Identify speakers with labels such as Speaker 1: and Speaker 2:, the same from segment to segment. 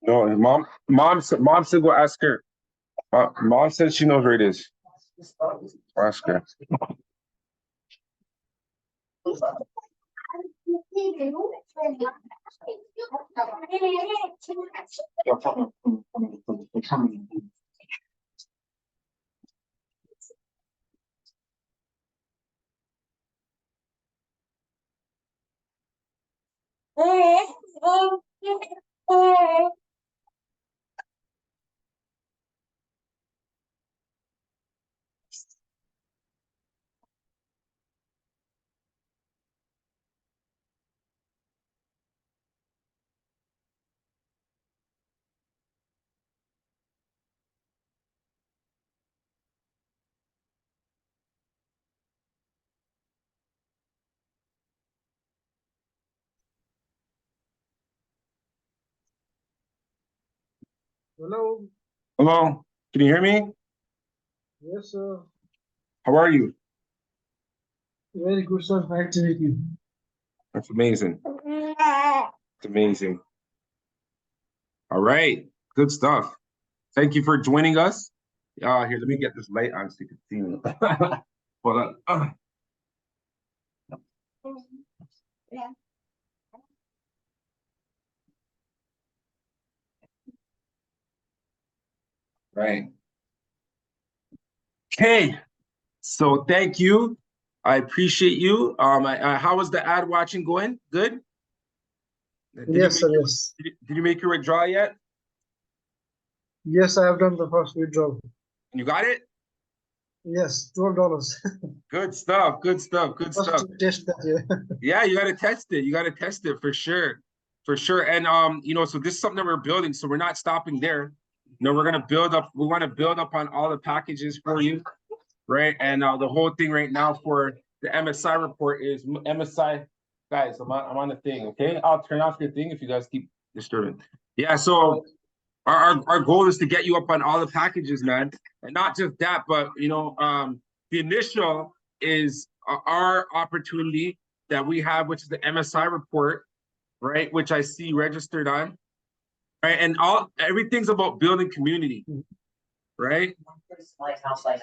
Speaker 1: No, mom said go ask her. Mom said she knows where it is. Ask her.
Speaker 2: Hello.
Speaker 1: Hello, can you hear me?
Speaker 2: Yes, sir.
Speaker 1: How are you?
Speaker 2: Very good, sir. Nice to meet you.
Speaker 1: That's amazing. It's amazing. All right, good stuff. Thank you for joining us. Here, let me get this light on so you can see me. Hold on. Right. Okay. So thank you. I appreciate you. How was the ad watching going? Good?
Speaker 2: Yes, sir. Yes.
Speaker 1: Did you make your withdrawal yet?
Speaker 2: Yes, I have done the first withdrawal.
Speaker 1: You got it?
Speaker 2: Yes, $12.
Speaker 1: Good stuff. Good stuff. Good
Speaker 2: First
Speaker 1: stuff.
Speaker 2: to test that, yeah.
Speaker 1: Yeah, you got to test it. You got to test it for sure. For sure. And so this is something that we're building. So we're not stopping there. No, we're gonna build up. We want to build up on all the packages for you, right? And the whole thing right now for the MSI report is MSI. Guys, I'm on the thing. Okay, I'll turn off your thing if you guys keep disturbing. Yeah. So our goal is to get you up on all the packages, man, and not just that, but the initial is our opportunity that we have, which is the MSI report, right? Which I see registered on. Right, and everything's about building community, right?
Speaker 2: Right.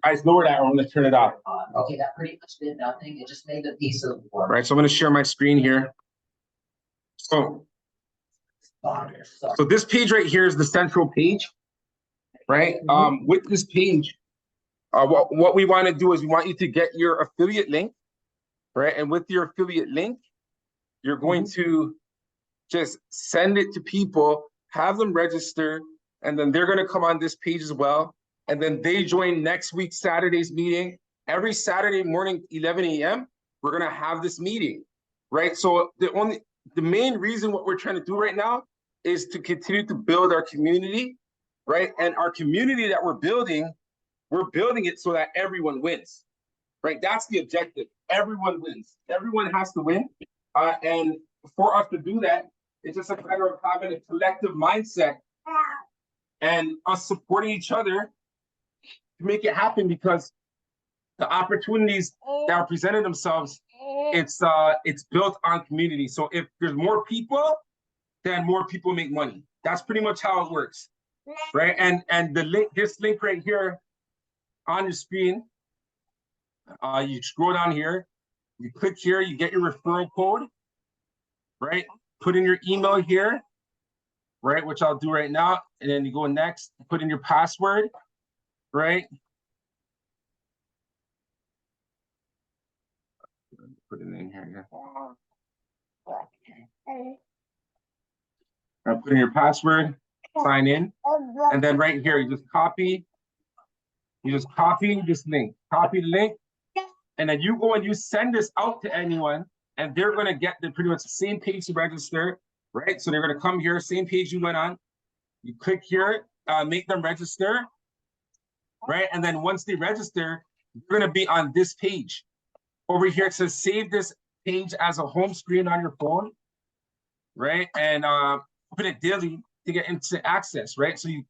Speaker 1: Guys, lower that. I'm gonna turn it off.
Speaker 3: Okay, that pretty much did nothing. It just made the piece of the board.
Speaker 1: Right, so I'm gonna share my screen here. So this page right here is the central page, right? With this page, what we want to do is we want you to get your affiliate link, right? And with your affiliate link, you're going to just send it to people, have them register, and then they're going to come on this page as well. And then they join next week, Saturday's meeting. Every Saturday morning, 11 a.m., we're going to have this meeting, right? So the main reason what we're trying to do right now is to continue to build our community, right? And our community that we're building it so that everyone wins, right? That's the objective. Everyone wins. Everyone has to win. And for us to do that, it's just a matter of having a collective mindset and us supporting each other to make it happen, because the opportunities that are presented themselves, it's built on community. So if there's more people, then more people make money. That's pretty much how it works, right? And this link right here on your screen, you scroll down here, you click here, you get your referral code, right? Put in your email here, right? Which I'll do right now. And then you go next, put in your password, right? Put it in here. And put in your password, sign in. And then right here, you just copy this link, copy the link. And then you go and you send this out to anyone, and they're going to get pretty much the same page to register, right? So they're going to come here, same page you went on. You click here, make them register, right? And then once they register, you're going to be on this page. Over here, it says save this page as a home screen on your phone, right? And open it daily to get instant access, right? So you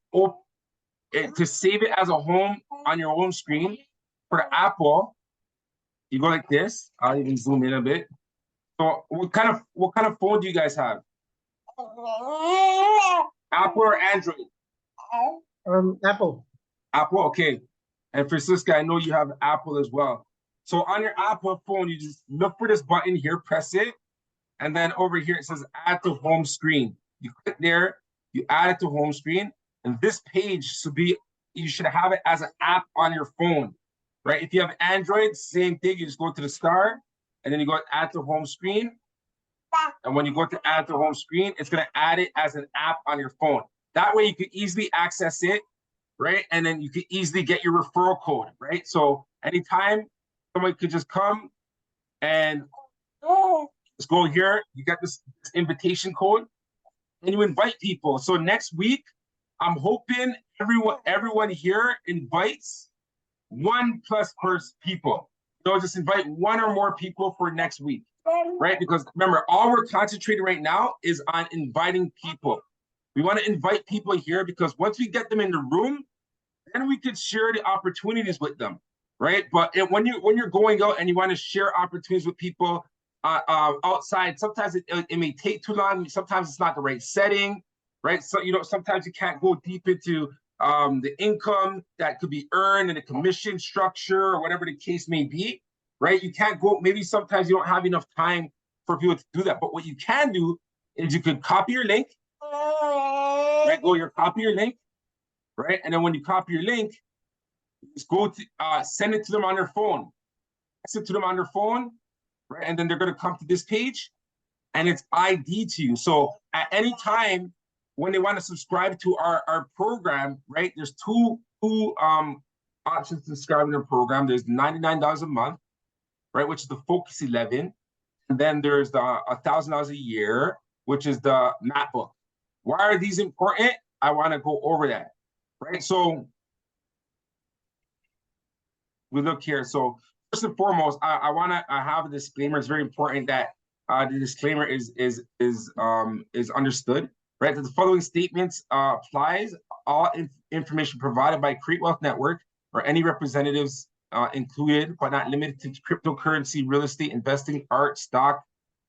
Speaker 1: to save it as a home on your home screen for the Apple, you go like this. I'll even zoom in a bit. So what kind of phone do you guys have? Apple or Android?
Speaker 2: Apple.
Speaker 1: Apple, okay. And Francisca, I know you have Apple as well. So on your Apple phone, you just look for this button here, press it, and then over here it says add to home screen. You click there, you add it to home screen, and this page should be, you should have it as an app on your phone, right? If you have Android, same thing, you just go to the star, and then you go add to home screen. And when you go to add to home screen, it's gonna add it as an app on your phone. That way you can easily access it, right? And then you can easily get your referral code, right? So anytime somebody could just come and just go here, you got this invitation code, and you invite people. So next week, I'm hoping everyone here invites 1+ people. So just invite 1 or more people for next week, right? Because remember, all we're concentrating right now is on inviting people. We want to invite people here because once we get them in the room, then we could share the opportunities with them, right? But when you're going out and you want to share opportunities with people outside, sometimes it may take too long. Sometimes it's not the right setting, right? So sometimes you can't go deep into the income that could be earned and the commission structure or whatever the case may be, right? You can't go. Maybe sometimes you don't have enough time for people to do that. But what you can do is you could copy your link, right? Copy your link. Right, and then when you copy your link, just go to send it to them on their phone. Send it to them on their phone, right? And then they're going to come to this page, and it's ID to you. So at any time when they want to subscribe to our program, right? There's two options to subscribe to our program. There's $99 a month, right? Which is the Focus 11, and then there's the $1,000 a year, which is the MacBook. Why are these important? I want to go over that. Right, so we look here. So first and foremost, I have a disclaimer. It's very important that the disclaimer is understood. Right, that the following statements applies all information provided by Create Wealth Network or any representatives included, but not limited to cryptocurrency, real estate investing, art, stock,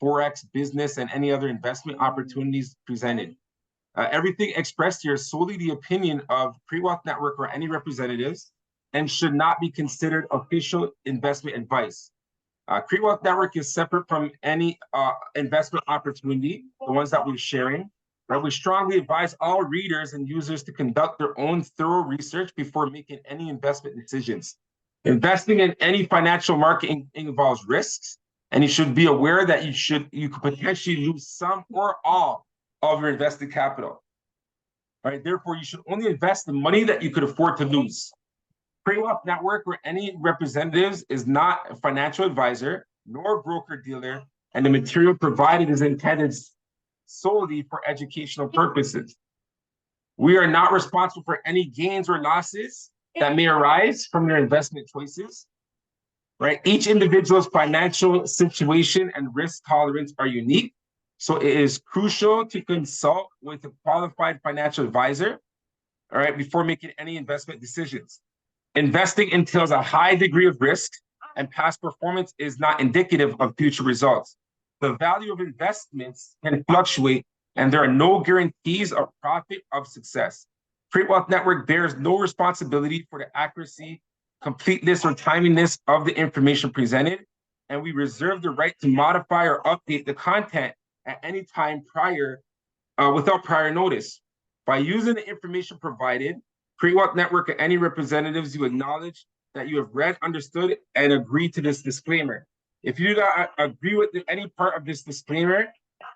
Speaker 1: forex, business, and any other investment opportunities presented. Everything expressed here is solely the opinion of Create Wealth Network or any representatives and should not be considered official investment advice. Create Wealth Network is separate from any investment opportunity, the ones that we're sharing. Right? We strongly advise all readers and users to conduct their own thorough research before making any investment decisions. Investing in any financial market involves risks, and you should be aware that you could potentially lose some or all of your invested capital. All right, therefore, you should only invest the money that you could afford to lose. Create Wealth Network or any representatives is not a financial advisor nor broker dealer, and the material provided is intended solely for educational purposes. We are not responsible for any gains or losses that may arise from your investment choices. Right? Each individual's financial situation and risk tolerance are unique. So it is crucial to consult with a qualified financial advisor, all right, before making any investment decisions. Investing entails a high degree of risk, and past performance is not indicative of future results. The value of investments can fluctuate, and there are no guarantees of profit of success. Create Wealth Network bears no responsibility for the accuracy, completeness, or timeliness of the information presented, and we reserve the right to modify or update the content at any time without prior notice. By using the information provided, Create Wealth Network or any representatives, you acknowledge that you have read, understood, and agreed to this disclaimer. If you do not agree with any part of this disclaimer,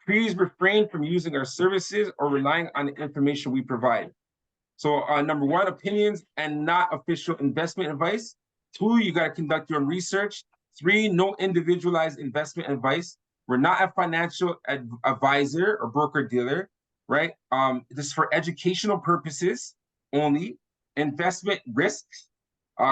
Speaker 1: please refrain from using our services or relying on the information we provide. So number 1, opinions and not official investment advice. 2, you got to conduct your own research. 3, no individualized investment advice. We're not a financial advisor or broker dealer, right? This is for educational purposes only. Investment risks.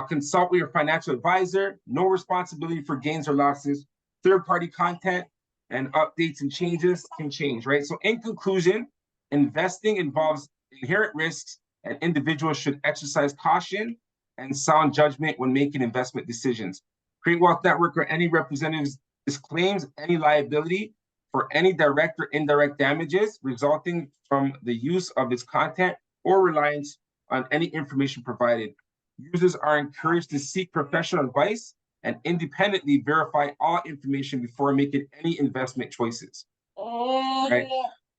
Speaker 1: Consult with your financial advisor. No responsibility for gains or losses. Third-party content and updates and changes can change, right? So in conclusion, investing involves inherent risks, and individuals should exercise caution and sound judgment when making investment decisions. Create Wealth Network or any representatives disclaims any liability for any direct or indirect damages resulting from the use of its content or reliance on any information provided. Users are encouraged to seek professional advice and independently verify all information before making any investment choices. Right?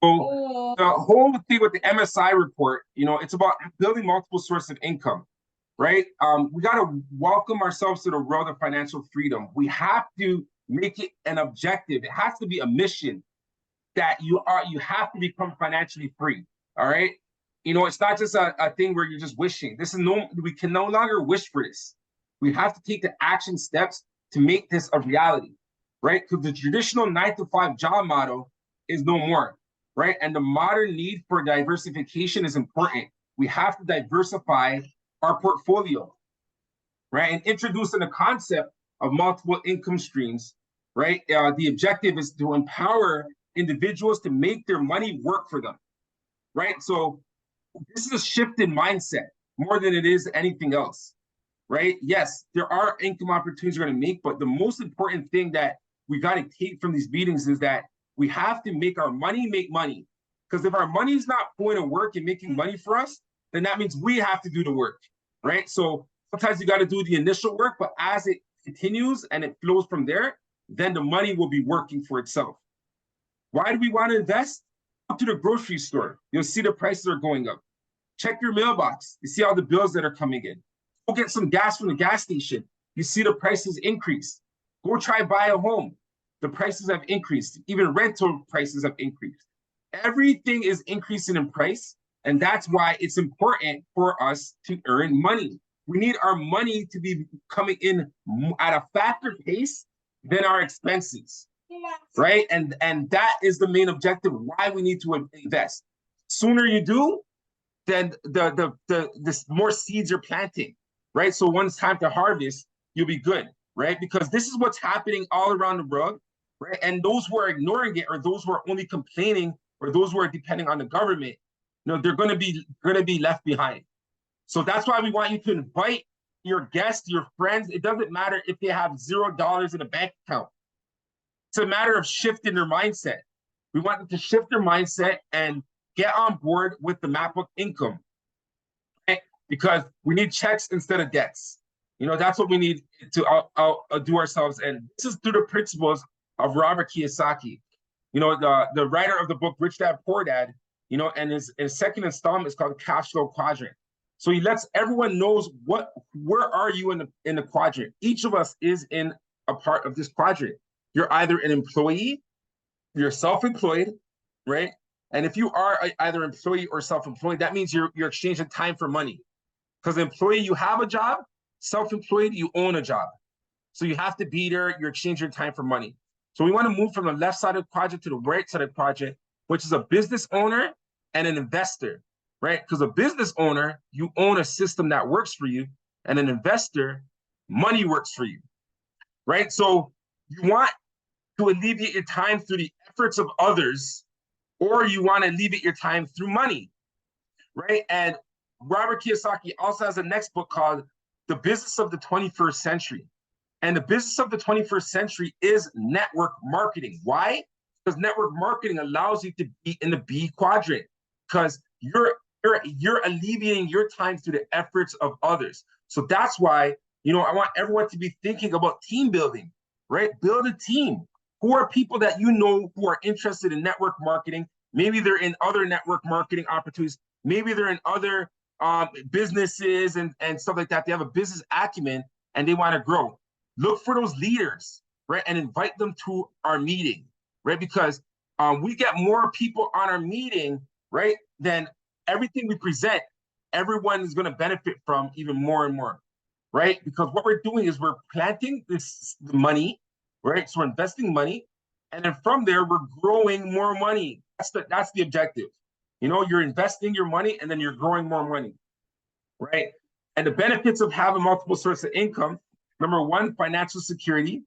Speaker 1: So the whole thing with the MSI report, it's about building multiple sources of income, right? We got to welcome ourselves to the world of financial freedom. We have to make it an objective. It has to be a mission that you have to become financially free. All right. It's not just a thing where you're just wishing. We can no longer wish for this. We have to take the action steps to make this a reality, right? Because the traditional 9-to-5 job model is no more, right? And the modern need for diversification is important. We have to diversify our portfolio, right? And introducing the concept of multiple income streams, right? The objective is to empower individuals to make their money work for them, right? So this is a shift in mindset more than it is anything else, right? Yes, there are income opportunities we're going to make, but the most important thing that we got to take from these meetings is that we have to make our money make money. Because if our money is not going to work and making money for us, then that means we have to do the work, right? So sometimes you got to do the initial work, but as it continues and it flows from there, then the money will be working for itself. Why do we want to invest? Go to the grocery store. You'll see the prices are going up. Check your mailbox. You see all the bills that are coming in. Go get some gas from the gas station. You see the prices increase. Go try buy a home. The prices have increased. Even rental prices have increased. Everything is increasing in price, and that's why it's important for us to earn money. We need our money to be coming in at a faster pace than our expenses, right? And that is the main objective why we need to invest. Sooner you do, then the more seeds you're planting, right? So when it's time to harvest, you'll be good, right? Because this is what's happening all around the world, right? And those who are ignoring it, or those who are only complaining, or those who are depending on the government, they're going to be left behind. So that's why we want you to invite your guests, your friends. It doesn't matter if they have $0 in a bank account. It's a matter of shifting their mindset. We want them to shift their mindset and get on board with the map of income, right? Because we need checks instead of debts. That's what we need to do ourselves. And this is through the principles of Robert Kiyosaki. The writer of the book Rich Dad Poor Dad, and his second installment is called the Cash Flow Quadrant. So he lets everyone knows where are you in the quadrant. Each of us is in a part of this quadrant. You're either an employee, you're self-employed, right? And if you are either employee or self-employed, that means you're exchanging time for money. Because employee, you have a job. Self-employed, you own a job. So you have to be there. You're exchanging time for money. So we want to move from the left side of the quadrant to the right side of the quadrant, which is a business owner and an investor, right? Because a business owner, you own a system that works for you, and an investor, money works for you, right? So you want to alleviate your time through the efforts of others, or you want to alleviate your time through money, right? And Robert Kiyosaki also has a next book called The Business of the 21st Century. And the business of the 21st century is network marketing. Why? Because network marketing allows you to be in the B quadrant, because you're alleviating your time through the efforts of others. So that's why, I want everyone to be thinking about team building, right? Build a team. Who are people that who are interested in network marketing? Maybe they're in other network marketing opportunities. Maybe they're in other businesses and stuff like that. They have a business acumen and they want to grow. Look for those leaders, right? And invite them to our meeting, right? Because we get more people on our meeting, right? Then everything we present, everyone is going to benefit from even more and more, right? Because what we're doing is we're planting the money, right? So we're investing money. And then from there, we're growing more money. That's the objective. You're investing your money and then you're growing more money, right? And the benefits of having multiple sources of income: number one, financial security.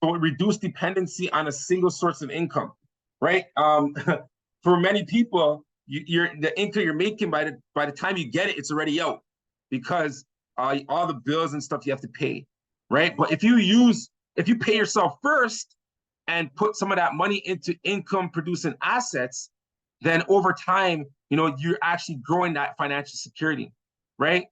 Speaker 1: So it reduces dependency on a single source of income, right? For many people, the income you're making by the time you get it, it's already out, because all the bills and stuff you have to pay, right? But if you pay yourself first, and put some of that money into income producing assets, then over time, you know, you're actually growing that financial security, right?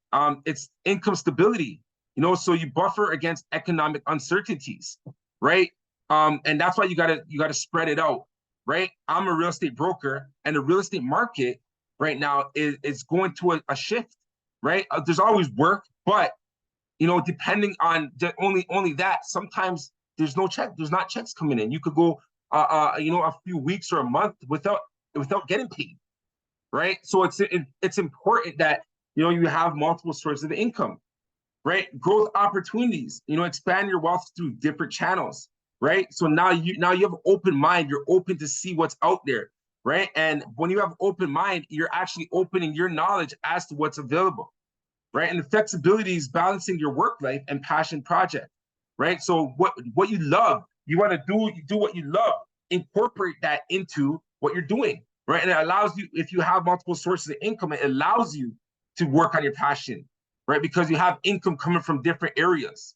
Speaker 1: It's income stability, you know, so you buffer against economic uncertainties, right? And that's why you gotta spread it out, right? I'm a real estate broker, and the real estate market right now is going to a shift, right? There's always work, but you know, depending on only that, sometimes there's not checks coming in. You could go, you know, a few weeks or a month without getting paid, right? So it's important that, you know, you have multiple sources of income, right? Growth opportunities, you know, expand your wealth through different channels, right? So now you have open mind. You're open to see what's out there, right? And when you have open mind, you're actually opening your knowledge as to what's available, right? And the flexibility is balancing your work life and passion project, right? So what you love, you want to do what you love, incorporate that into what you're doing, right? And it allows you, if you have multiple sources of income, it allows you to work on your passion, right? Because you have income coming from different areas,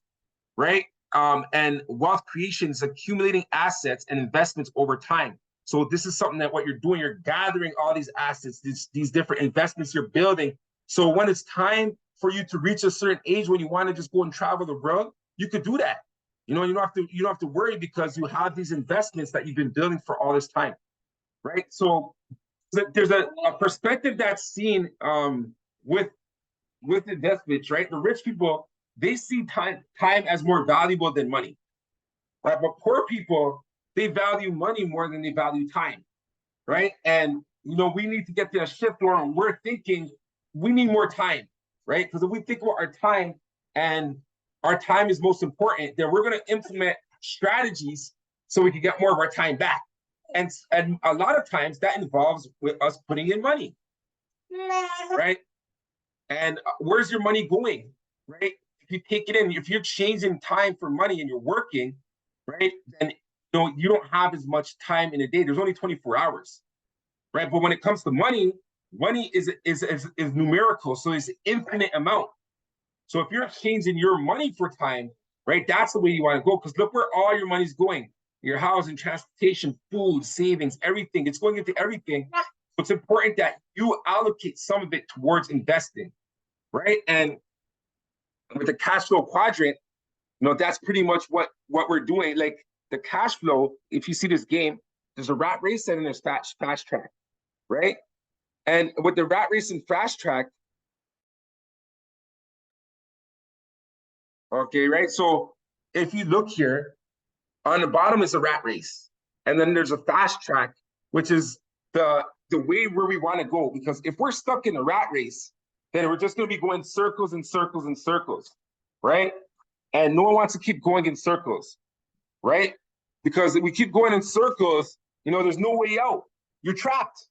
Speaker 1: right? And wealth creation is accumulating assets and investments over time. So this is something that what you're doing, you're gathering all these assets, these different investments you're building. So when it's time for you to reach a certain age when you want to just go and travel the world, you could do that. You know, you don't have to worry because you have these investments that you've been building for all this time, right? So there's a perspective that's seen with investments, right? The rich people, they see time as more valuable than money, right? But poor people, they value money more than they value time, right? And you know, we need to get to a shift where we're thinking we need more time, right? Because if we think about our time and our time is most important, then we're going to implement strategies so we can get more of our time back. And a lot of times that involves with us putting in money, right? And where's your money going, right? If you take it in, if you're changing time for money and you're working, right, then you know you don't have as much time in a day. There's only 24 hours, right? But when it comes to money, money is numerical, so it's an infinite amount. So if you're changing your money for time, right, that's the way you want to go. Because look where all your money's going: your housing, transportation, food, savings, everything. It's going into everything. So it's important that you allocate some of it towards investing, right? And with the cash flow quadrant, you know, that's pretty much what we're doing. Like the cash flow, if you see this game, there's a rat race and there's fast track, right? And with the rat race and fast track, okay, right? So if you look here, on the bottom is a rat race. And then there's a fast track, which is the way where we want to go. Because if we're stuck in a rat race, then we're just going to be going circles and circles and circles, right? And no one wants to keep going in circles, right? Because if we keep going in circles, you know, there's no way out. You're trapped,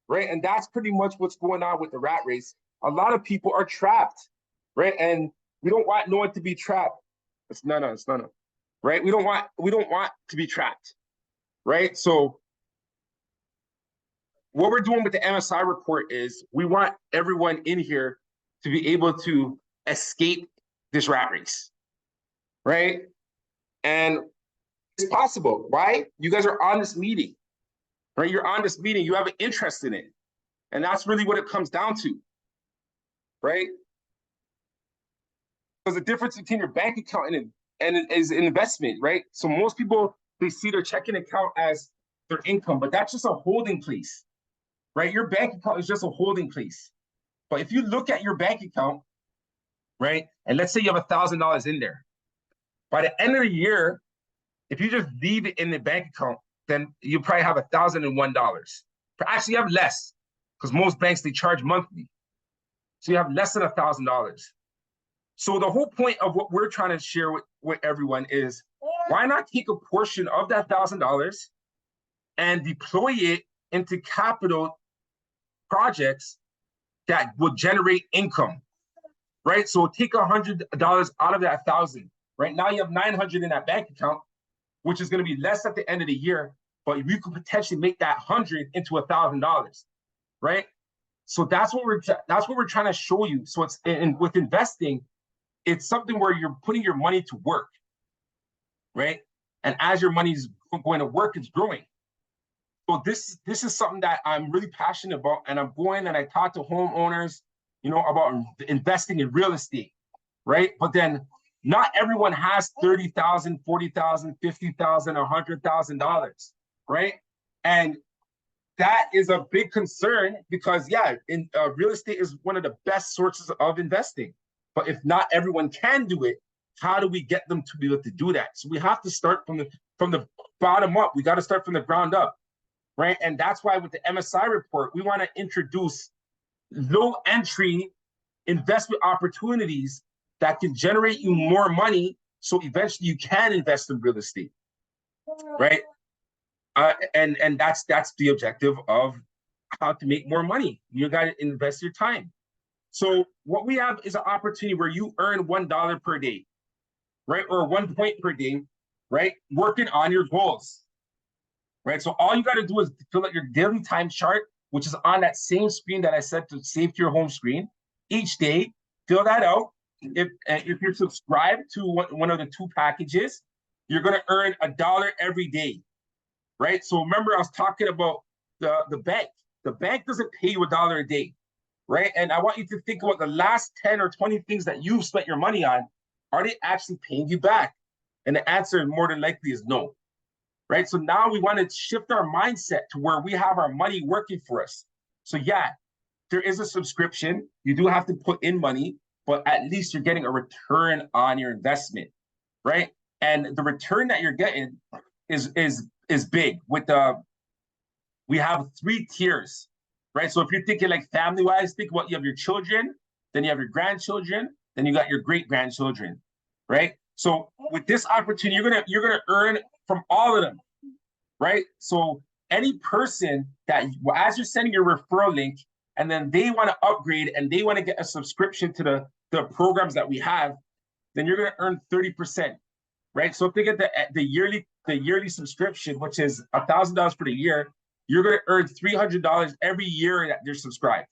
Speaker 1: right? And that's pretty much what's going on with the rat race. A lot of people are trapped, right? And we don't want no one to be trapped. It's no, right? We don't want to be trapped, right? So what we're doing with the MSI report is we want everyone in here to be able to escape this rat race, right? And it's possible. Why? You guys are on this meeting, right? You're on this meeting. You have an interest in it. And that's really what it comes down to, right? Because the difference between your bank account and is an investment, right? So most people, they see their checking account as their income, but that's just a holding place, right? Your bank account is just a holding place. But if you look at your bank account, right, and let's say you have $1,000 in there, by the end of the year, if you just leave it in the bank account, then you probably have $1,001. Actually, you have less, because most banks, they charge monthly. So you have less than $1,000. So the whole point of what we're trying to share with everyone is, why not take a portion of that $1,000 and deploy it into capital projects that will generate income, right? So take $100 out of that 1,000. Right now you have 900 in that bank account, which is going to be less at the end of the year, but you could potentially make that 100 into $1,000, right? So that's what we're trying to show you. So it's with investing, it's something where you're putting your money to work, right? And as your money's going to work, it's growing. So this is something that I'm really passionate about, and I'm going and I talk to homeowners, about investing in real estate, right? But then not everyone has $30,000, $40,000, $50,000, $100,000, right? And that is a big concern because, real estate is one of the best sources of investing. But if not everyone can do it, how do we get them to be able to do that? So we have to start from the bottom up. We got to start from the ground up, right? And that's why with the MSI report, we want to introduce low entry investment opportunities that can generate you more money, so eventually you can invest in real estate, right? And that's the objective of how to make more money. You got to invest your time. So what we have is an opportunity where you earn $1 per day, right? Or 1 point per day, right? Working on your goals, right? So all you got to do is fill out your daily time chart, which is on that same screen that I said to save to your home screen. Each day, fill that out. If you're subscribed to one of the 2 packages, you're going to earn $1 every day, right? So remember, I was talking about the bank. The bank doesn't pay you $1 a day, right? And I want you to think about the last 10 or 20 things that you've spent your money on. Are they actually paying you back? And the answer more than likely is no, right? So now we want to shift our mindset to where we have our money working for us. So there is a subscription. You do have to put in money, but at least you're getting a return on your investment, right? And the return that you're getting is big. We have 3 tiers, right? So if you're thinking like family-wise, think about you have your children, then you have your grandchildren, then you got your great-grandchildren, right? So with this opportunity, you're gonna earn from all of them, right? So any person that, as you're sending your referral link, and then they want to upgrade and they want to get a subscription to the programs that we have, then you're gonna earn 30%, right? So if they get the yearly subscription, which is $1,000 for the year, you're gonna earn $300 every year that they're subscribed,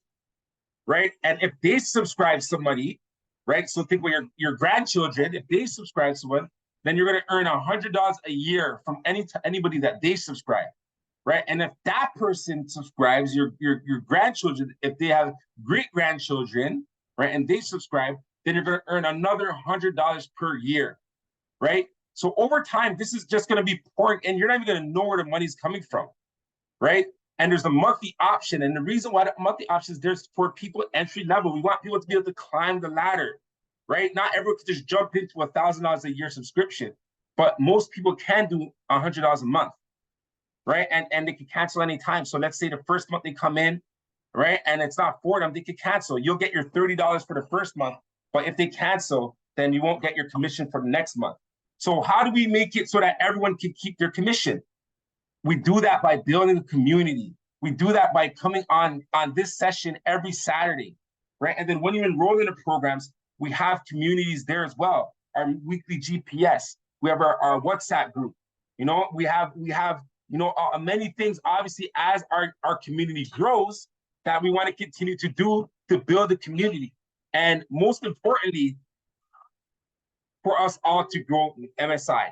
Speaker 1: right? And if they subscribe somebody, right? So think about your grandchildren. If they subscribe someone, then you're gonna earn $100 a year from anybody that they subscribe, right? And if that person subscribes, your grandchildren, if they have great-grandchildren, right, and they subscribe, then you're gonna earn another $100 per year, right? So over time, this is just gonna be pouring, and you're not even gonna know where the money's coming from, right? And there's the monthly option. And the reason why the monthly option is there's for people entry level. We want people to be able to climb the ladder, right? Not everyone can just jump into $1,000 a year subscription, but most people can do $100 a month, right? And they can cancel anytime. So let's say the first month they come in, right? And it's not for them, they can cancel. You'll get your $30 for the first month, but if they cancel, then you won't get your commission for the next month. So how do we make it so that everyone can keep their commission? We do that by building a community. We do that by coming on this session every Saturday, right? And then when you enroll in the programs, we have communities there as well. Our weekly GPS. We have our WhatsApp group. We have many things, obviously, as our community grows, that we want to continue to do to build the community. And most importantly, for us all to grow MSI.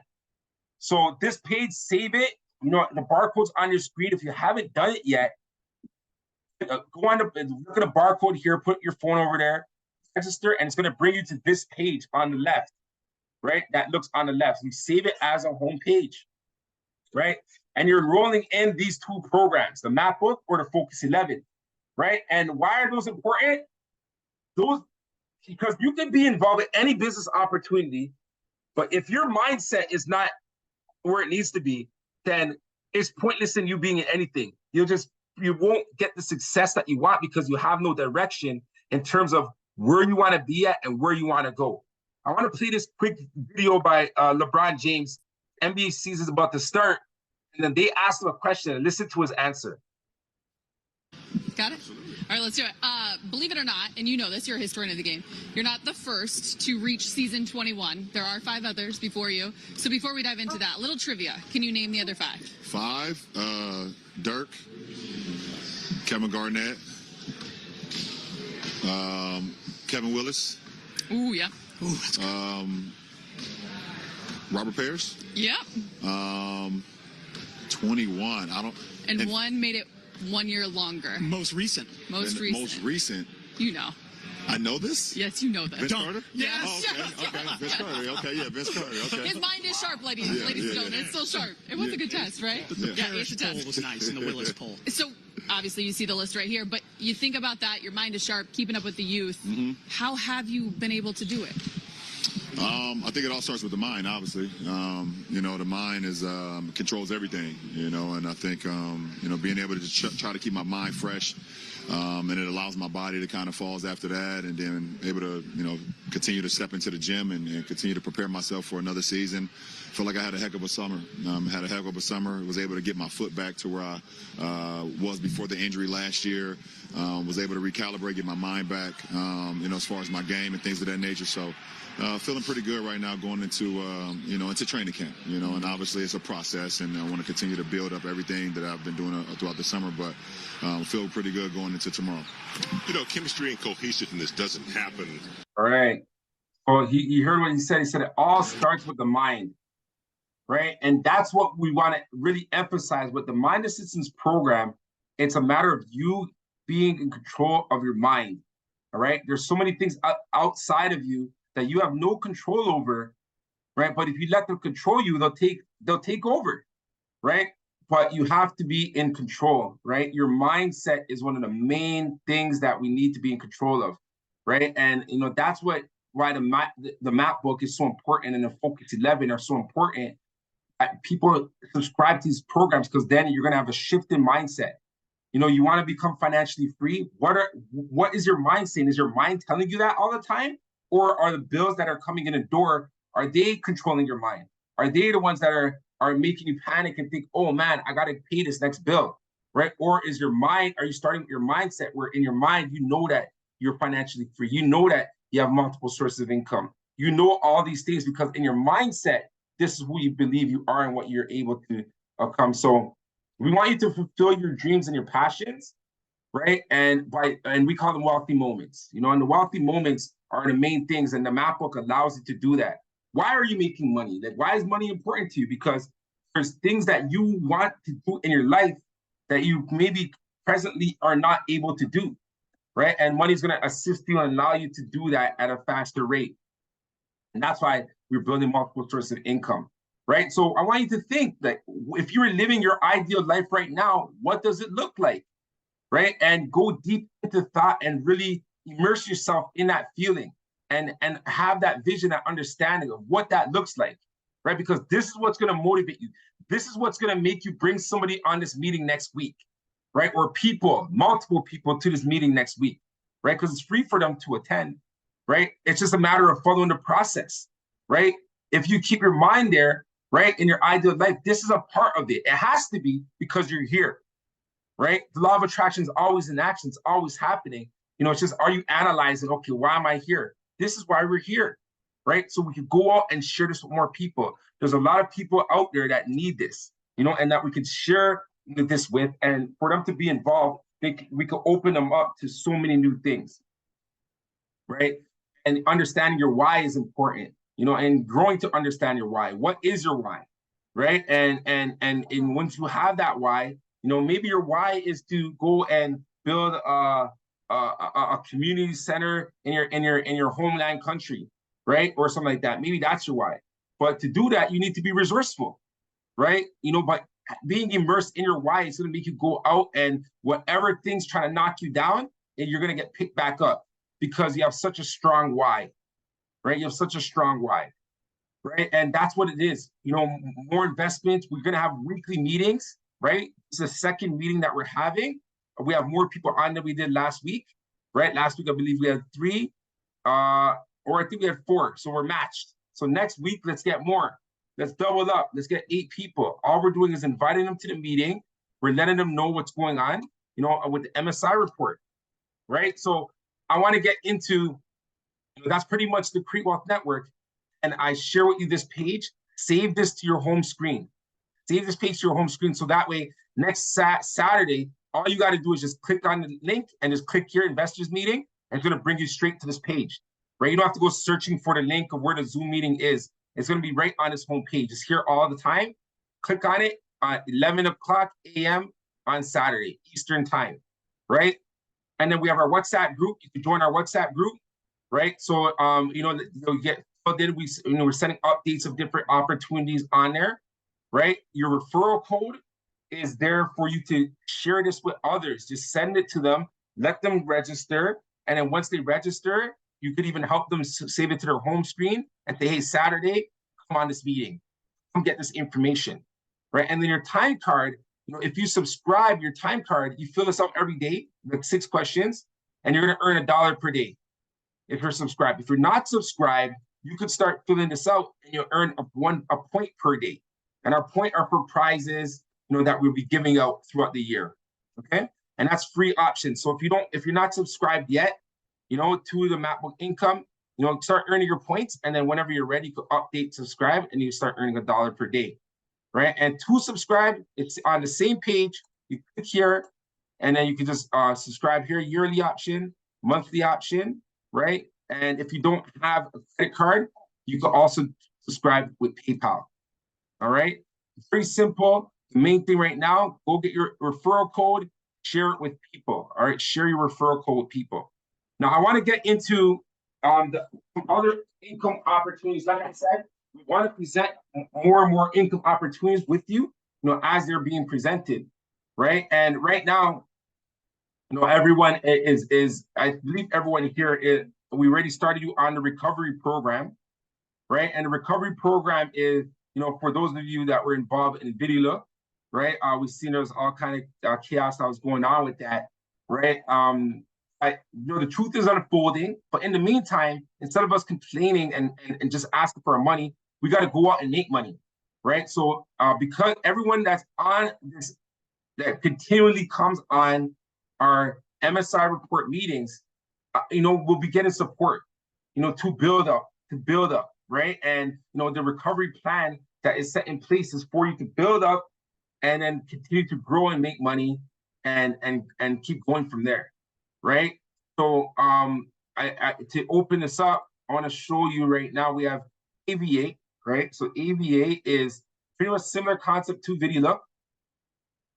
Speaker 1: So this page, save it. The barcode's on your screen. If you haven't done it yet, go on look at the barcode here, put your phone over there, register, and it's going to bring you to this page on the left, right? That looks on the left. You save it as a home page, right? And you're enrolling in these 2 programs, the Map Book or the Focus 11, right? And why are those important? Because you can be involved in any business opportunity, but if your mindset is not where it needs to be, then it's pointless in you being in anything. You won't get the success that you want because you have no direction in terms of where you want to be at and where you want to go. I want to play this quick video by LeBron James. NBA season is about to start, and then they asked him a question and listen to his answer.
Speaker 4: Got it? All right, let's do it. Believe it or not, and you know this, you're a historian of the game, you're not the first to reach season 21. There are 5 others before you. So before we dive into that, a little trivia. Can you name the other 5?
Speaker 5: 5, Dirk, Kevin Garnett, Kevin Willis.
Speaker 4: Ooh, yeah. Ooh, that's good.
Speaker 5: Robert Parrish.
Speaker 4: Yep.
Speaker 5: 21. I don't.
Speaker 4: And one made it 1 year longer.
Speaker 6: Most recent.
Speaker 4: Most recent.
Speaker 5: Most recent.
Speaker 4: You know.
Speaker 5: I know this.
Speaker 4: Yes, you know that.
Speaker 5: Vince Carter?
Speaker 4: Yes.
Speaker 5: Oh, okay. Vince Carter. Okay, yeah, Vince Carter. Okay.
Speaker 4: His mind is sharp, ladies and gentlemen. It's still sharp. It was a good test, right?
Speaker 6: The
Speaker 4: Yeah,
Speaker 6: Parrish
Speaker 4: it's a
Speaker 6: poll
Speaker 4: test.
Speaker 6: was nice, and the Willis poll.
Speaker 4: So obviously you see the list right here, but you think about that, your mind is sharp, keeping up with the youth. How have you been able to do it?
Speaker 5: I think it all starts with the mind, obviously. You know, the mind is controls everything, you know, and I think, you know, being able to just try to keep my mind fresh, and it allows my body to kind of falls after that, and then able to, you know, continue to step into the gym and continue to prepare myself for another season. Feel like I had a heck of a summer. Had a heck of a summer. Was able to get my foot back to where I was before the injury last year. Was able to recalibrate, get my mind back, you know, as far as my game and things of that nature. So feeling pretty good right now going into, you know, into training camp, you know, and obviously it's a process, and I want to continue to build up everything that I've been doing throughout the summer, but feel pretty good going into tomorrow.
Speaker 7: You know, chemistry and cohesiveness doesn't happen.
Speaker 1: All right. Well, you heard what he said. He said it all starts with the mind, right? And that's what we want to really emphasize with the Mind Assistance Program. It's a matter of you being in control of your mind, all right? There's so many things outside of you that you have no control over, right? But if you let them control you, they'll take over, right? But you have to be in control, right? Your mindset is one of the main things that we need to be in control of, right? And you know that's why the map book is so important, and the Focus 11 are so important. People subscribe to these programs because then you're gonna have a shift in mindset. You know, you want to become financially free. What is your mind saying? Is your mind telling you that all the time? Or are the bills that are coming in the door, are they controlling your mind? Are they the ones that are making you panic and think, oh man, I gotta pay this next bill, right? Or is your mind, are you starting with your mindset where in your mind, you know that you're financially free. You know that you have multiple sources of income. You know all these things because in your mindset, this is who you believe you are and what you're able to come. So we want you to fulfill your dreams and your passions, right? And we call them wealthy moments, you know, and the wealthy moments are the main things, and the map book allows you to do that. Why are you making money? Like, why is money important to you? Because there's things that you want to do in your life that you maybe presently are not able to do, right? And money's going to assist you and allow you to do that at a faster rate. And that's why we're building multiple sources of income, right? So I want you to think that if you were living your ideal life right now, what does it look like, right? And go deep into thought and really immerse yourself in that feeling and have that vision, that understanding of what that looks like, right? Because this is what's going to motivate you. This is what's going to make you bring somebody on this meeting next week, right? Or multiple people to this meeting next week, right? Because it's free for them to attend, right? It's just a matter of following the process, right? If you keep your mind there, right, in your ideal life, this is a part of it. It has to be because you're here, right? The law of attraction is always in action. It's always happening. You know, it's just, are you analyzing, okay, why am I here? This is why we're here, right? So we can go out and share this with more people. There's a lot of people out there that need this, you know, and that we could share this with, and for them to be involved, we could open them up to so many new things, right? And understanding your why is important, you know, and growing to understand your why. What is your why, right? And once you have that why, you know, maybe your why is to go and build a community center in your homeland country, right? Or something like that. Maybe that's your why. But to do that, you need to be resourceful, right? You know, but being immersed in your why is going to make you go out and whatever things trying to knock you down, and you're going to get picked back up because you have such a strong why, right? You have such a strong why, right? And that's what it is. You know, more investments. We're going to have weekly meetings, right? It's the second meeting that we're having. We have more people on than we did last week, right? Last week, I believe we had 3, or I think we had 4. So we're matched. So next week, let's get more. Let's double up. Let's get 8 people. All we're doing is inviting them to the meeting. We're letting them know what's going on, you know, with the MSI report, right? So I want to get into, you know, that's pretty much the Create Wealth Network. And I share with you this page. Save this to your home screen. Save this page to your home screen. So that way, next Saturday, all you got to do is just click on the link and just click here, investors meeting, and it's going to bring you straight to this page, right? You don't have to go searching for the link of where the Zoom meeting is. It's going to be right on this home page. It's here all the time. Click on it, at 11 o'clock a.m. on Saturday, Eastern time, right? And then we have our WhatsApp group. You can join our WhatsApp group, right? So, you'll get, then we're sending updates of different opportunities on there, right? Your referral code is there for you to share this with others. Just send it to them, let them register. And then once they register, you could even help them save it to their home screen and say, hey, Saturday, come on this meeting, come get this information, right? And then your time card, if you subscribe your time card, you fill this out every day, like 6 questions, and you're gonna earn $1 per day if you're subscribed. If you're not subscribed, you could start filling this out and you'll earn a point per day. And our point are for prizes, that we'll be giving out throughout the year, okay? And that's free options. So if you're not subscribed yet, to the MacBook Income, start earning your points, and then whenever you're ready, you can update, subscribe, and you start earning $1 per day, right? And to subscribe, it's on the same page. You click here, and then you can just subscribe here, yearly option, monthly option, right? And if you don't have a credit card, you can also subscribe with PayPal, all right? It's pretty simple. The main thing right now, go get your referral code, share it with people, all right? Share your referral code with people. Now, I want to get into some other income opportunities. Like I said, we want to present more and more income opportunities with you, as they're being presented, right? And right now, everyone is I believe everyone here is, we already started you on the recovery program, right? And the recovery program is, for those of you that were involved in VideoLook, right? We've seen there's all kind of chaos that was going on with that, right? The truth is unfolding, but in the meantime, instead of us complaining and just asking for our money, we got to go out and make money, right? So because everyone that's on this, that continually comes on our MSI report meetings, we'll be getting support, to build up, right? And, the recovery plan that is set in place is for you to build up and then continue to grow and make money and keep going from there, right? So to open this up, I want to show you right now, we have AV8, right? So AV8 is pretty much similar concept to VideoLook,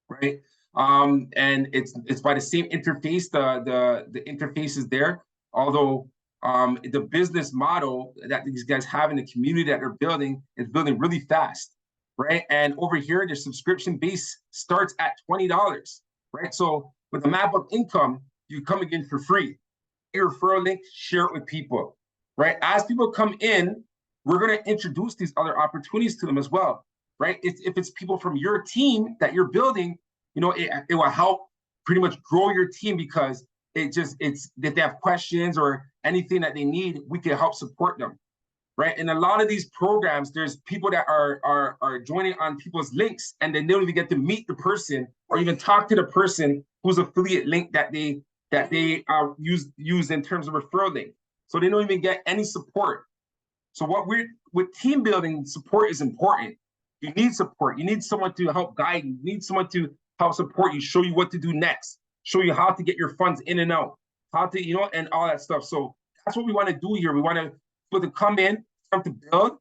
Speaker 1: right? And it's by the same interface. The interface is there, although the business model that these guys have in the community that they're building is building really fast, right? And over here, the subscription base starts at $20, right? So with the MacBook Income, you come in for free. Your referral link, share it with people, right? As people come in, we're going to introduce these other opportunities to them as well, right? If it's people from your team that you're building, it will help pretty much grow your team, because it's if they have questions or anything that they need, we can help support them, right? And a lot of these programs, there's people that are joining on people's links, and then they don't even get to meet the person or even talk to the person whose affiliate link that they use in terms of referral link. So they don't even get any support. So with team building, support is important. You need support. You need someone to help guide you. You need someone to help support you, show you what to do next, show you how to get your funds in and out, how to, and all that stuff. So that's what we want to do here. We want people to come in, start to build,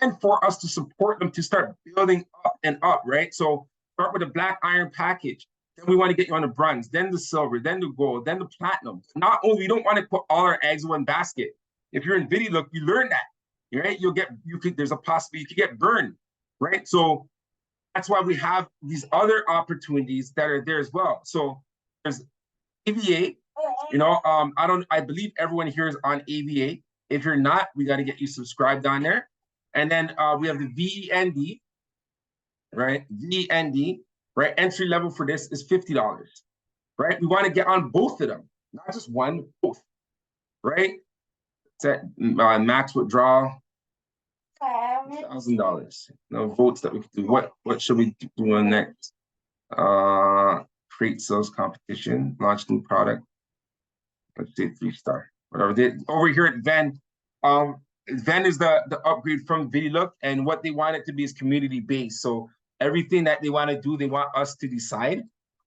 Speaker 1: and for us to support them to start building up and up, right? So start with a black iron package. Then we want to get you on the bronze, then the silver, then the gold, then the platinum. Not only, we don't want to put all our eggs in one basket. If you're in VideoLook, you learn that, right? There's a possibility you could get burned, right? So that's why we have these other opportunities that are there as well. So there's AV8, I believe everyone here is on AV8. If you're not, we got to get you subscribed on there. And then we have the VEND, right? VEND. Right, entry level for this is $50, right? We want to get on both of them, not just one, both, right? Set max withdrawal, $1,000. No votes that we can do. What should we do next? Create sales competition, launch new product. Let's say 3-star, whatever. Over here at Ven, Ven is the upgrade from VideoLook, and what they want it to be is community based. So everything that they want to do, they want us to decide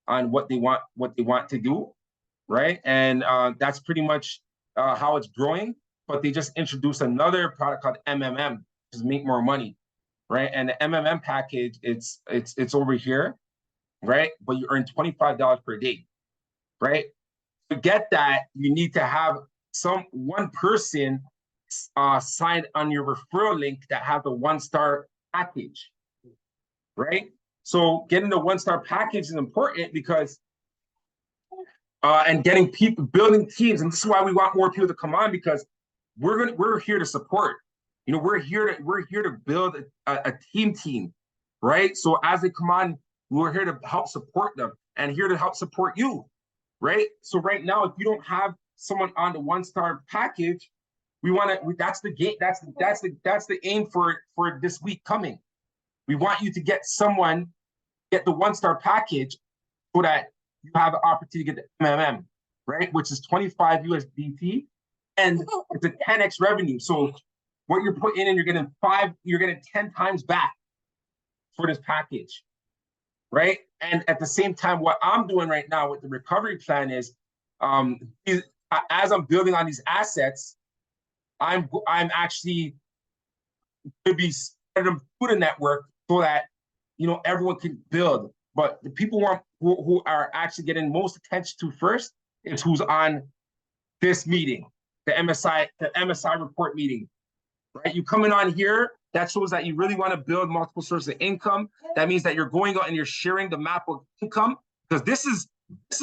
Speaker 1: on what they want to do, right? And that's pretty much how it's growing. But they just introduced another product called MMM, which is make more money, right? And the MMM package, it's over here, right? But you earn $25 per day, right? To get that, you need to have one person sign on your referral link that have the 1-star package, right? So getting the 1-star package is important because and getting people, building teams, and this is why we want more people to come on, because we're here to support. You know, we're here to build a team, right? So as they come on, we're here to help support them and here to help support you, right? So right now, if you don't have someone on the 1-star package, that's the gate. That's the aim for this week coming. We want you to get the 1-star package so that you have the opportunity to get the MMM, right? Which is 25 USDT, and it's a 10x revenue. So what you're putting in, you're getting 10 times back for this package, right? And at the same time, what I'm doing right now with the recovery plan is, as I'm building on these assets, I'm actually going to be spreading them through the network so that, you know, everyone can build. But the people who are actually getting most attention to first is who's on this meeting, the MSI report meeting, right? You coming on here, that shows that you really want to build multiple sources of income. That means that you're going out and you're sharing the map of income, because this is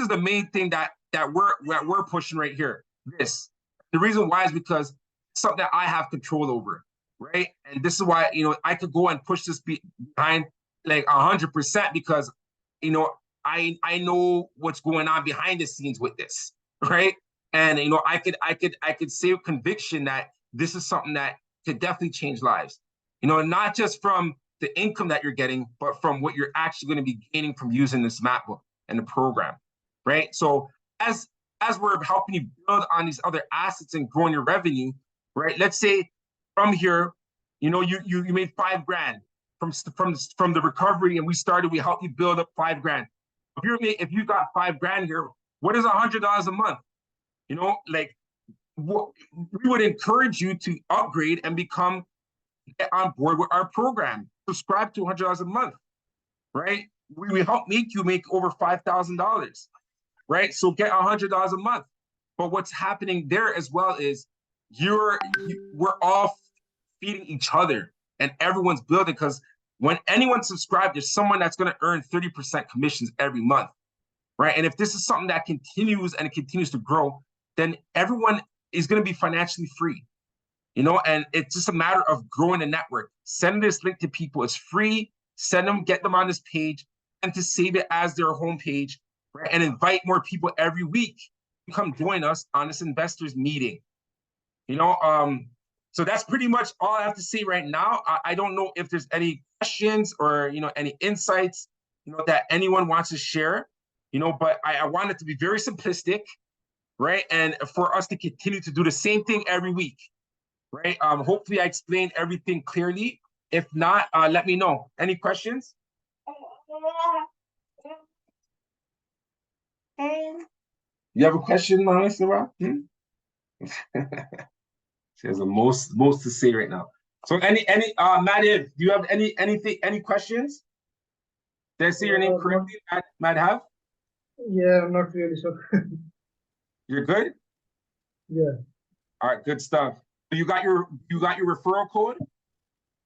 Speaker 1: the main thing that we're pushing right here. The reason why is because it's something that I have control over, right? And this is why, you know, I could go and push this behind like 100%, because, you know, I know what's going on behind the scenes with this, right? And, you know, I could say with conviction that this is something that could definitely change lives, you know, not just from the income that you're getting, but from what you're actually going to be gaining from using this map book and the program, right? So as we're helping you build on these other assets and growing your revenue, right? Let's say from here, you know, you made $5,000 from the recovery, and we helped you build up $5,000. If you got $5,000 here, what is $100 a month? You know, like, we would encourage you to upgrade and get on board with our program. Subscribe to $100 a month, right? We help make you make over $5,000, right? So get $100 a month. But what's happening there as well is we're all feeding each other, and everyone's building, because when anyone subscribes, there's someone that's going to earn 30% commissions every month, right? And if this is something that continues and it continues to grow, then everyone is going to be financially free, you know? And it's just a matter of growing a network. Send this link to people. It's free. Get them on this page, and to save it as their homepage, right? And invite more people every week to come join us on this investors meeting, you know? So that's pretty much all I have to say right now. I don't know if there's any questions or, you know, any insights, you know, that anyone wants to share, you know, but I want it to be very simplistic, right? And for us to continue to do the same thing every week, right? Hopefully I explained everything clearly. If not, let me know. Any questions? You have a question, Sarah? She has the most to say right now. So Madhav, do you have any questions? Did I say your name correctly, Madhav?
Speaker 2: Yeah, I'm not really sure.
Speaker 1: You're good?
Speaker 2: Yeah.
Speaker 1: All right, good stuff. You got your referral code?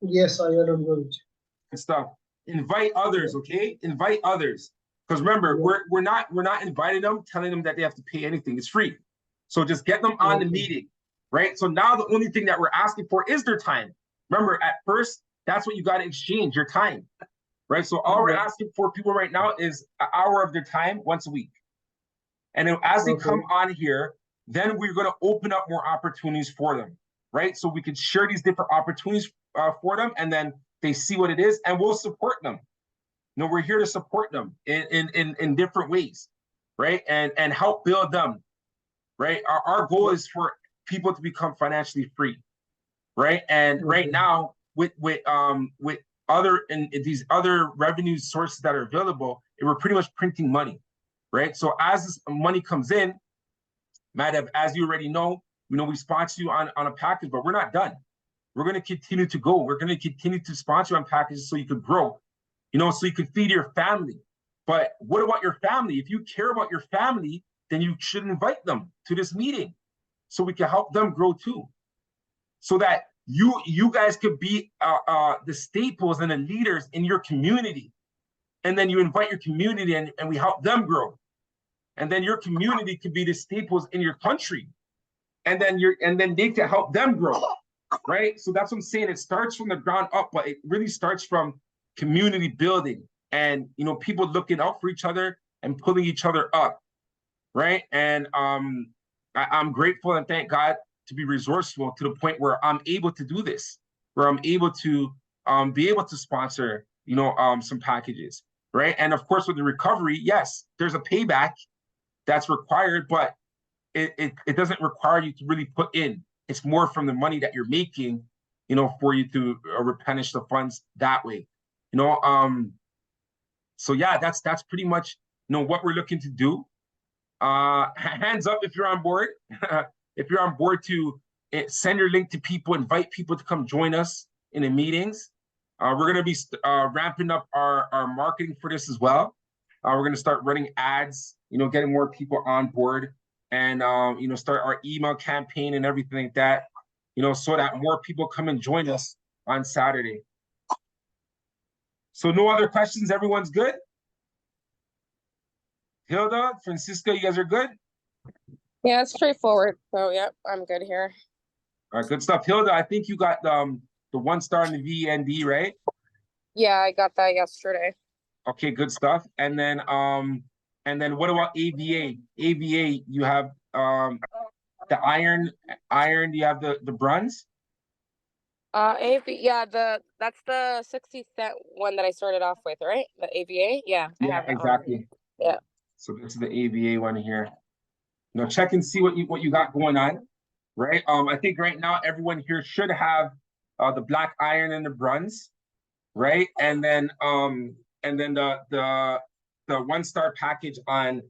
Speaker 2: Yes, I don't know it.
Speaker 1: Good stuff. Invite others, okay? Invite others. Because remember, we're not inviting them, telling them that they have to pay anything. It's free. So just get them on the meeting, right? So now the only thing that we're asking for is their time. Remember, at first, that's what you got to exchange, your time, right? So all we're asking for people right now is an hour of their time once a week. And then as they come on here, then we're going to open up more opportunities for them, right? So we can share these different opportunities for them, and then they see what it is, and we'll support them. You know, we're here to support them in different ways, right? And help build them, right? Our goal is for people to become financially free, right? And right now, with these other revenue sources that are available, we're pretty much printing money, right? So as this money comes in, Madhav, as you already know, we sponsor you on a package, but we're not done. we're going to continue to go. We're going to continue to sponsor on packages so you could grow, you know, so you could feed your family. But what about your family? If you care about your family, then you should invite them to this meeting so we can help them grow too. So that you guys could be the staples and the leaders in your community. And then you invite your community and we help them grow. And then your community could be the staples in your country. And then they can help them grow. Right? So that's what I'm saying. It starts from the ground up, but it really starts from community building and, you know, people looking out for each other and pulling each other up. Right? And I'm grateful and thank God to be resourceful to the point where I'm able to do this, where I'm able to be able to sponsor, you know, some packages, right? And of course, with the recovery, yes, there's a payback that's required, but it doesn't require you to really put in. It's more from the money that you're making, you know, for you to replenish the funds that way, you know. So yeah, that's pretty much, you know, what we're looking to do. Hands up if you're on board. If you're on board to send your link to people, invite people to come join us in the meetings. We're going to be ramping up our marketing for this as well. We're going to start running ads, you know, getting more people on board and, you know, start our email campaign and everything like that, you know, so that more people come and join us on Saturday. So no other questions. Everyone's good? Hilda, Francisca, you guys are good?
Speaker 6: Yeah, it's straightforward. So, yep, I'm good here.
Speaker 1: All right, good stuff. Hilda, I think you got the 1 star in the VND, right?
Speaker 6: Yeah, I got that yesterday.
Speaker 1: Okay, good stuff. And then what about AVA? AVA, you have the iron, you have the bronze?
Speaker 6: Yeah, that's the 60-cent one that I started off with, right? The AVA? Yeah, I have that
Speaker 1: exactly.
Speaker 6: one. Yeah.
Speaker 1: So this is the AVA one here. Now check and see what you got going on, right? I think right now everyone here should have the black iron and the bronze, right? And then the 1 star package on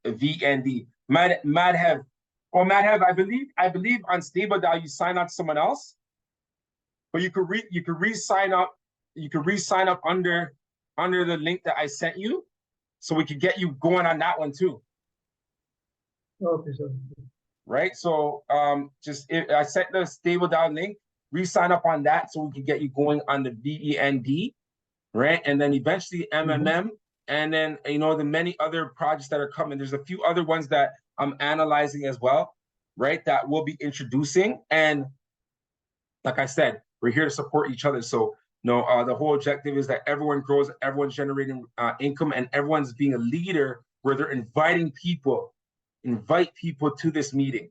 Speaker 1: VND. Madhav, I believe on Stable Dial you sign up someone else, but you could re-sign up. You could re-sign up under the link that I sent you, so we could get you going on that one too.
Speaker 2: Okay, sir.
Speaker 1: Right. So I sent the Stable Dial link. Re-sign up on that so we can get you going on the VEND, right? And then eventually MMM, and then, you know, the many other projects that are coming. There's a few other ones that I'm analyzing as well, right? That we'll be introducing. And like I said, we're here to support each other. So, you know, the whole objective is that everyone grows, everyone's generating income, and everyone's being a leader where they're inviting people. Invite people to this meeting,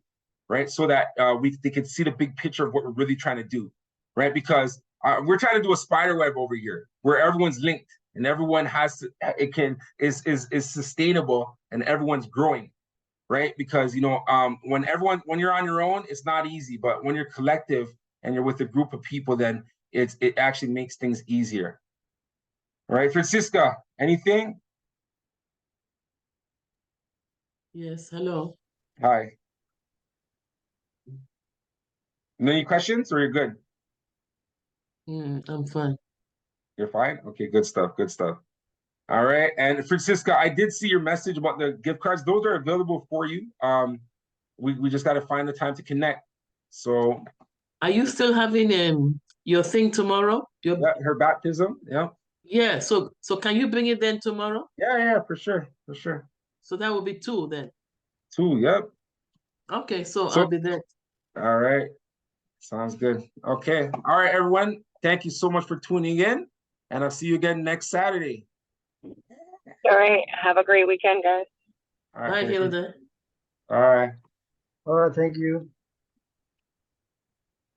Speaker 1: right? So that they can see the big picture of what we're really trying to do, right? Because we're trying to do a spider web over here where everyone's linked and everyone has to, is sustainable and everyone's growing, right? Because, you know, when you're on your own, it's not easy, but when you're collective and you're with a group of people, then it actually makes things easier. All right, Francisca, anything?
Speaker 8: Yes, hello.
Speaker 1: Hi. Any questions or you're good?
Speaker 8: I'm fine.
Speaker 1: You're fine? Okay, good stuff, good stuff. All right, and Francisca, I did see your message about the gift cards. Those are available for you. We just got to find the time to connect. So.
Speaker 8: Are you still having your thing tomorrow?
Speaker 1: Yeah, her baptism, yeah.
Speaker 8: Yeah, so can you bring it then tomorrow?
Speaker 1: Yeah, for sure.
Speaker 8: So that will be 2 then.
Speaker 1: 2, yep.
Speaker 8: Okay, so I'll be there.
Speaker 1: All right. Sounds good. Okay. All right, everyone. Thank you so much for tuning in. And I'll see you again next Saturday.
Speaker 6: All right. Have a great weekend, guys.
Speaker 1: All right,
Speaker 8: Bye, Hilda.
Speaker 1: All right.
Speaker 2: All right, thank you.